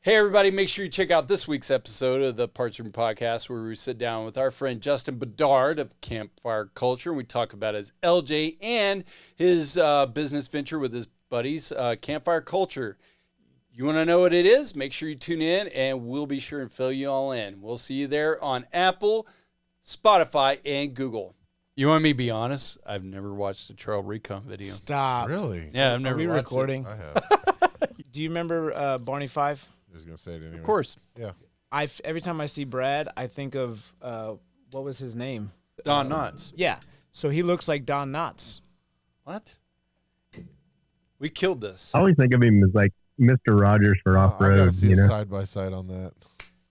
Hey, everybody, make sure you check out this week's episode of the Parts Room Podcast, where we sit down with our friend Justin Bedard of Campfire Culture, and we talk about his LJ and his business venture with his buddies, Campfire Culture. You want to know what it is? Make sure you tune in, and we'll be sure and fill you all in. We'll see you there on Apple, Spotify, and Google. You want me to be honest? I've never watched a trail recon video. Stop. Really? Yeah, I've never watched recording? I have. Do you remember Barney Five? I was going to say it anyway. Of course. Yeah. Every time I see Brad, I think of, what was his name? Don Knotts. Yeah. So he looks like Don Knotts. What? We killed this. I always think of him as like Mr. Rogers for I've got to off-road. see You a know? side by side on that.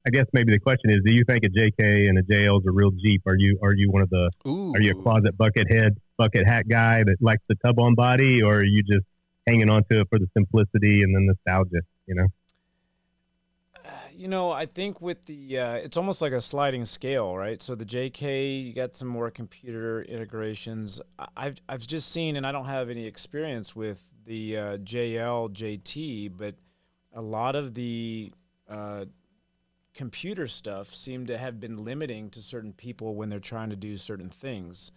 I guess maybe the question is, do you think a JK and a JL is a real Jeep? Are you one of the? Ooh. Are you a closet bucket hat guy that likes the tub on body, or are you just hanging on to it for the simplicity and the nostalgia? You know. I think with the, it's almost like a sliding scale, right? So the JK, you got some more computer integrations. I've just seen, and I don't have any experience with the JL, JT, but a lot of the computer stuff seem to have been limiting to certain people when they're trying to do certain things.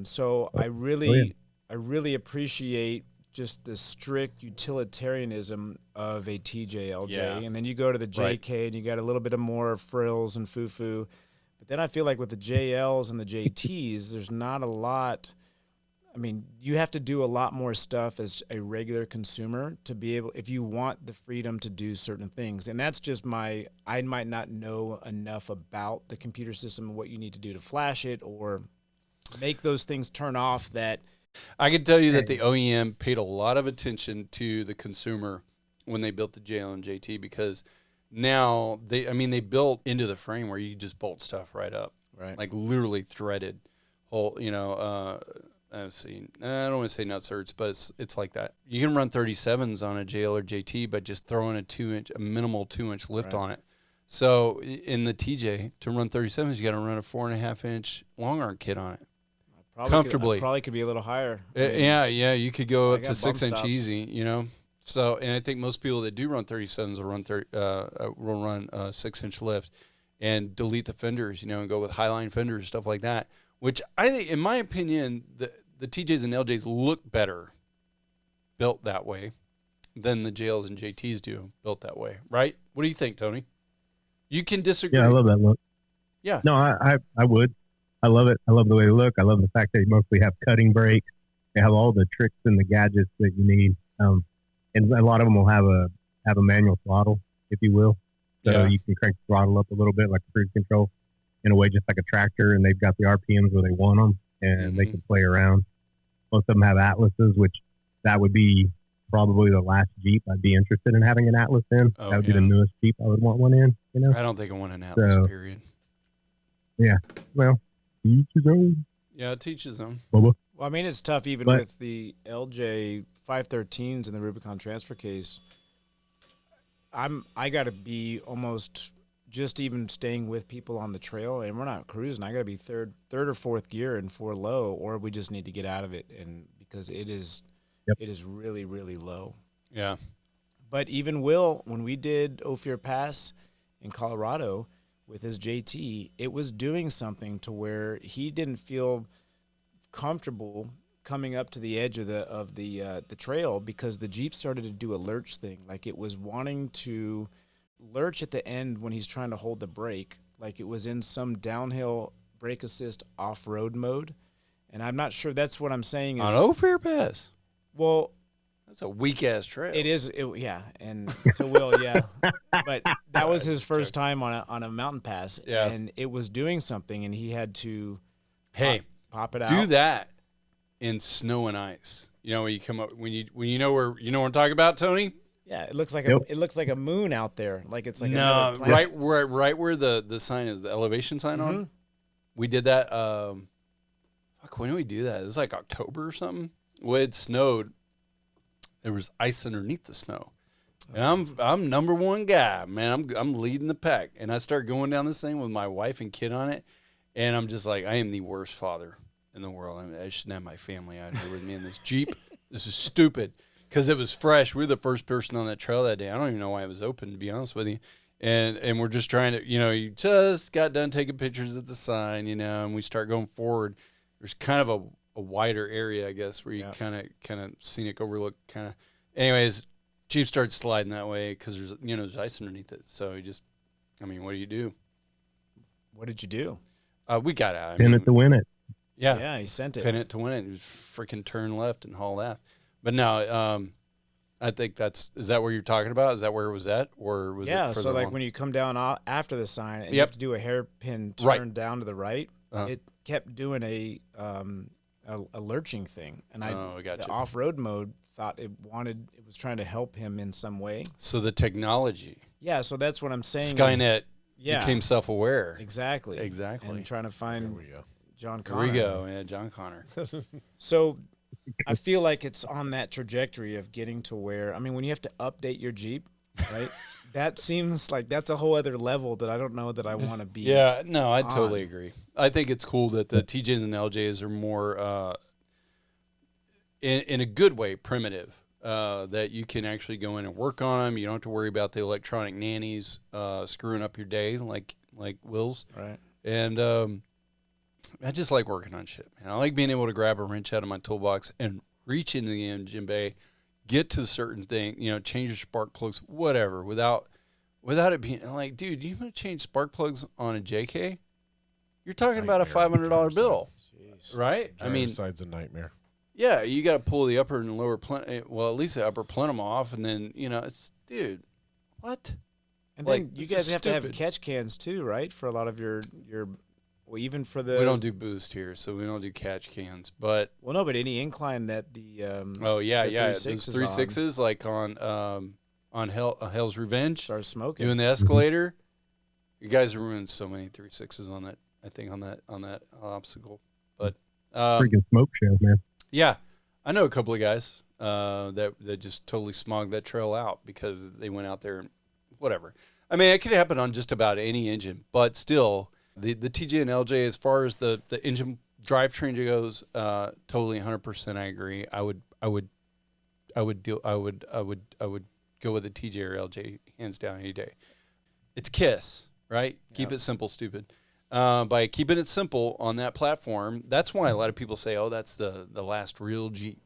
So I really appreciate just the strict utilitarianism of a TJLJ. Yeah. And then you go to the JK Right. and you got a little bit of more frills and foo-foo. But then I feel like with the JLs and the JTs, there's not a lot. I mean, you have to do a lot more stuff as a regular consumer to be able, if you want the freedom to do certain things. And that's just I might not know enough about the computer system and what you need to do to flash it or make those things turn off that. I can tell you that the OEM paid a lot of attention to the consumer when they built the JL and JT, because now they built into the frame where you just bolt stuff right up, Right. like literally threaded whole. I've seen. I don't want to say nuts hurts, but it's like that. You can run 37s on a JL or JT, but just throwing a minimal 2-inch lift Right. on it. So in the TJ to run 37s, you got to run a 4.5-inch long arm kit on it. Comfortably. Probably could be a little higher. Yeah, you could go I up to got bump 6-inch stops. easy, So, and I think most people that do run 37s will run 6-inch lift and delete the fenders, and go with highline fenders, stuff like that. Which I think, in my opinion, the TJs and LJs look better built that way than the JLs and JTs do built that way, right? What do you think, Tony? You can disagree. Yeah, I love that look. Yeah. No, I would. I love it. I love the way they look. I love the fact they mostly have cutting brakes. They have all the tricks and the gadgets that you need. And a lot of them will have a manual throttle, if you will. So you can crank the throttle up a little bit like cruise control in a way just like a tractor, and they've got the RPMs where they want them, and they can play around. Most of them have Atlases, which that would be probably the last Jeep I'd be interested in having an Atlas in. Oh, that would be the newest Jeep I would want one in, I don't think I want an Atlas, period. Yeah. Well, each his own. Yeah, it teaches them. Bubba. Well, I mean, it's tough even with the LJ 513s in the Rubicon transfer case. I got to be almost just even staying with people on the trail, and we're not cruising. I got to be third or fourth gear and 4 low, or we just need to get out of it, and because it is really, really low. Yeah. But even Will, when we did Ophir Pass in Colorado with his JT, it was doing something to where he didn't feel comfortable coming up to the edge of the trail, because the Jeep started to do a lurch thing. Like it was wanting to lurch at the end when he's trying to hold the brake, like it was in some downhill brake assist off-road mode. And I'm not sure that's what I'm saying is On Ophir Pass? Well, that's a weak-ass trail. it is, yeah, and to Will, yeah. But that was his first time on a mountain pass, and it was doing something, and he had to pop it out. Do that in snow and ice. When you come up, when you know what I'm talking about, Tony? Yeah, it looks like a moon out there. Like it's like another right planet. where the sign is, the elevation sign on. We did that. When did we do that? It was like October or something. Well, it snowed. There was ice underneath the snow, and I'm number one guy, man. I'm leading the pack, and I start going down this thing with my wife and kid on it, and I'm just like, I am the worst father in the world. I shouldn't have my family out here with me in this Jeep. This is stupid. because it was fresh. We were the first person on that trail that day. I don't even know why it was open, to be honest with you. And we're just trying to, you just got done taking pictures at the sign, and we start going forward. There's kind of a wider area, I guess, where you kind of scenic overlook kind of. Anyways, Jeep started sliding that way because there's ice underneath it. So what do you do? What did you do? We got out. Pin it to win it. Yeah. Yeah, he sent it. Pin it to win it. He was freaking turn left and haul aft. But no, I think is that where you're talking about? Is that where it was at? Or was it so like when you come down after the sign and you have to do a hairpin turn down to the right, it kept doing a lurching thing. And the off-road mode thought it was trying to help him in some way. So the technology. Yeah, so that's what I'm saying. Skynet became self-aware. Exactly. And trying to find John Here Connor. we go. Yeah, John Connor. So I feel like it's on that trajectory of getting to where, when you have to update your Jeep, right? That seems like that's a whole other level that I don't know that I want to be. Yeah, no, I totally agree. I think it's cool that the TJs and LJs are more, in a good way, primitive. That you can actually go in and work on them. You don't have to worry about the electronic nannies screwing up your day like Will's. Right. And I just like working on shit, man. I like being able to grab a wrench out of my toolbox and reach into the engine bay, get to a certain thing, change your spark plugs, whatever, without it being like, dude, you want to change spark plugs on a JK? You're talking about a $500 bill, right? Side's a nightmare. Yeah, you got to pull the upper and lower at least the upper plenum off, and then it's what? And then you guys have to have catch cans too, right? For a lot of your even for the we don't do boost here, so we don't do catch cans. But no, but any incline that the those 3.6s like on Hell's Revenge started smoking, doing the escalator. You guys ruined so many 3.6s on that. I think on that obstacle, but freaking smoke show, man. Yeah, I know a couple of guys that just totally smogged that trail out because they went out there and whatever. It could happen on just about any engine, but still, the TJ and LJ, as far as the engine drivetrain goes, totally 100%. I agree. I would go with the TJ or LJ hands down any day. It's KISS, right? Yep. Keep it simple, stupid. By keeping it simple on that platform, that's why a lot of people say, "Oh, that's the last real Jeep."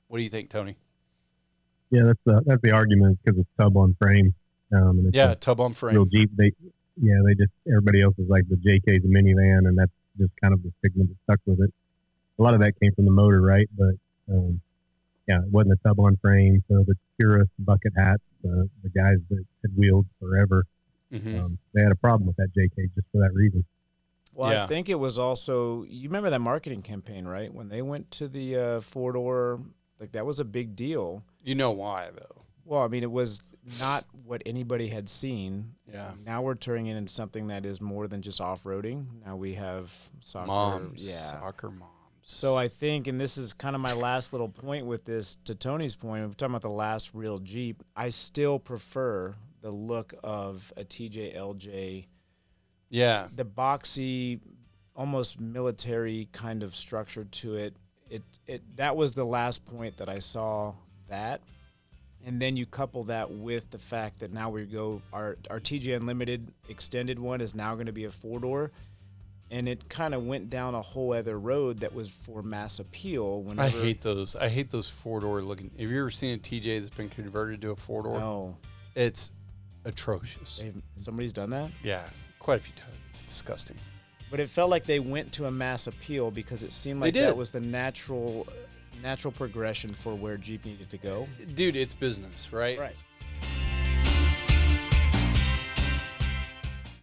What do you think, Tony? Yeah, that's the argument because it's tub on frame. And it's tub on frame. Real Jeep. Everybody else is like the JK's a minivan, and that's just kind of the stigma that stuck with it. A lot of that came from the motor, right? But it wasn't a tub on frame. So the purist bucket hats, the guys that had wheeled forever. Mm-hmm. They had a problem with that JK just for that reason. Well, I think it was also, you remember that marketing campaign, right? When they went to the 4-door, that was a big deal. You know why, though? Well, it was not what anybody had seen. Yeah. Now we're turning it into something that is more than just off-roading. Now we have soccer. Moms. Yeah. Soccer moms. So I think, and this is kind of my last little point with this, to Tony's point, we're talking about the last real Jeep. I still prefer the look of a TJ LJ. Yeah. The boxy, almost military kind of structure to it. That was the last point that I saw that. And then you couple that with the fact that now our TJ Unlimited extended one is now going to be a 4-door. And it kind of went down a whole other road that was for mass appeal. I hate those 4-door looking. Have you ever seen a TJ that's been converted to a 4-door? No. It's atrocious. Somebody's done that? Yeah, quite a few times. It's disgusting. But it felt like they went to a mass appeal because it seemed like that was the natural progression for where Jeep needed to go. Dude, it's business, right? Right.